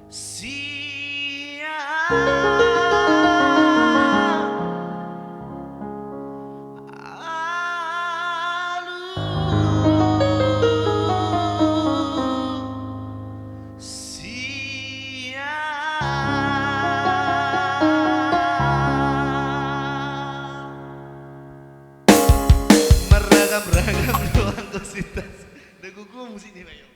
Meragam-ragam doang kositas. Dagu gue mesti nih, Bayo.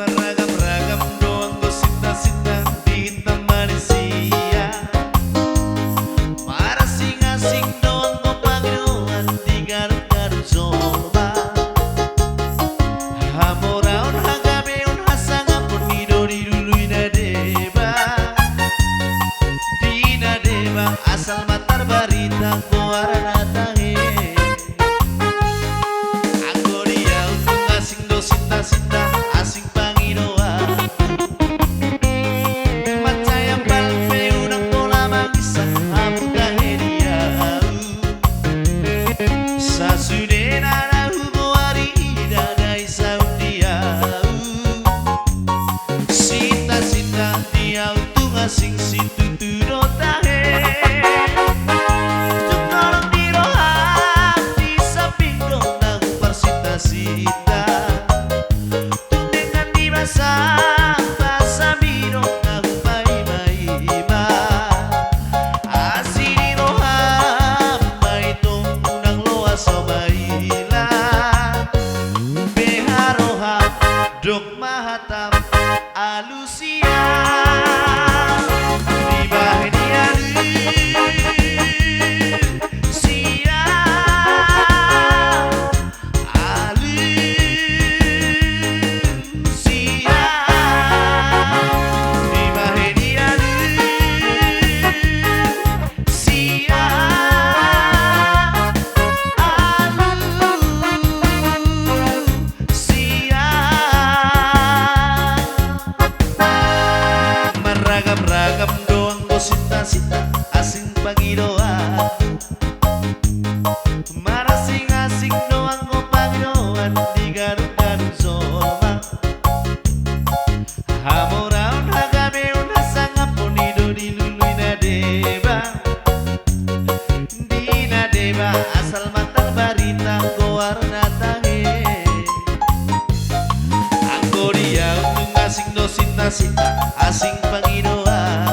Meragam-ragam doang gosip-gosip ditemani sia. Para sing-asing doang kau pagnoan di garut-garut coba. Hamoraon hagabeon hasangapon midori dului nadeba. Di nadeba asal matar barita koarana tange. Aku dia untuk asing dosita-sita asing Pangidoa. Macaya balpe unang pola magisa abuta heria. Sa sudena na hugo arida dai saudia. Sita-sita dia untuk asing situ turotahe. Tukolong dirohak di samping dong persita-sita. Basa biro ng may-may-ima. Asini roham may tunang loa sa maila. Beharoham dok mahatam alusia. Di bahagia sia. Meragam-ragam doang gosita-sita asing Pangidoa. Marasing-asing doang ko pagnoan di garut-garut soma. Hamoraon hagabeon hasangapon idori luluy nadeba. Di nadeba asal matal barita koarna tange. Anggo dia untuk asing dosita-sita asing Pangidoa.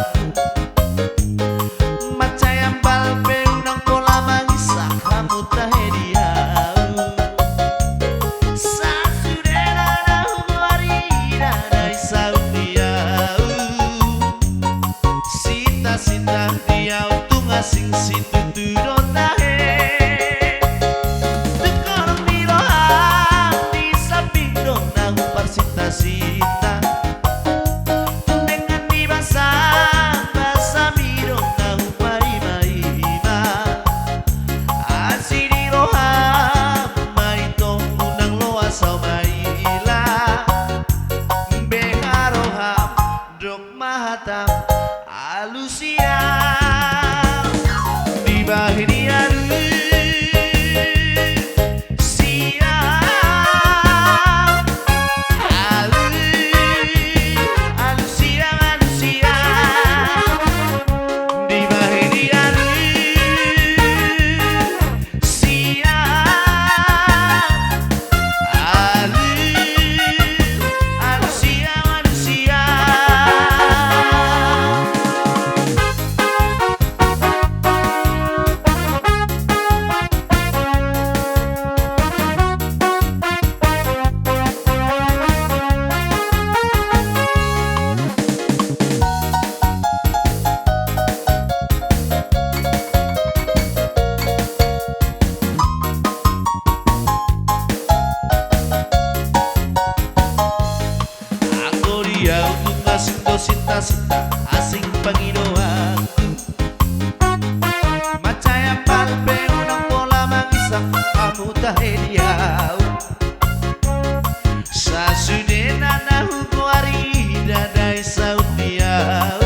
Macayang balpe unang pola magisa kamu tahedia. Sa sudena na huarida dai saudia. Sita-sita dia untuk asing situ turotahe. Tukolong dirohak di samping dong nang persita-sita. Basa biro ng may-may-ima. Asini roham may tunang loa sa maila. Beharoham dok mahatam alusia. Di bahagia sia. Manusia untuk asing dosinta-sinta asing pangidoan macaya palpe unang bola mangisak kamu tahediau sa sudena nahu kuari dadai sautiau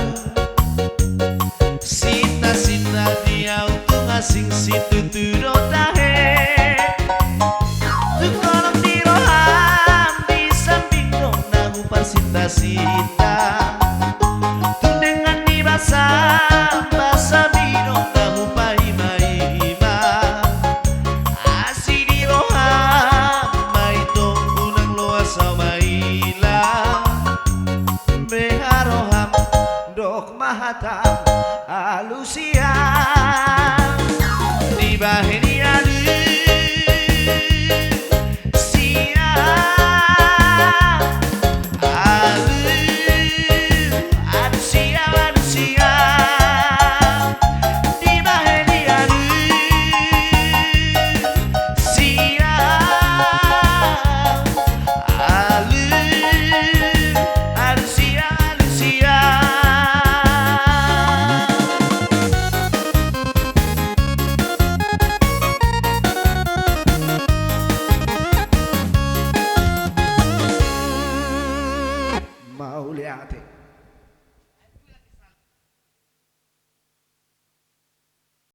sinta-sinta dia untuk asing situ tudo tahe tukolong diroham di samping dong nahu parsinta-sinta tu dengan di basa bidong nahu paima-ima asi diroham mai tong unang loa sa maila beharoham dok mahatam alusia di baheni alu sia alu alusia di baheni alu sia alu alusia mau lihat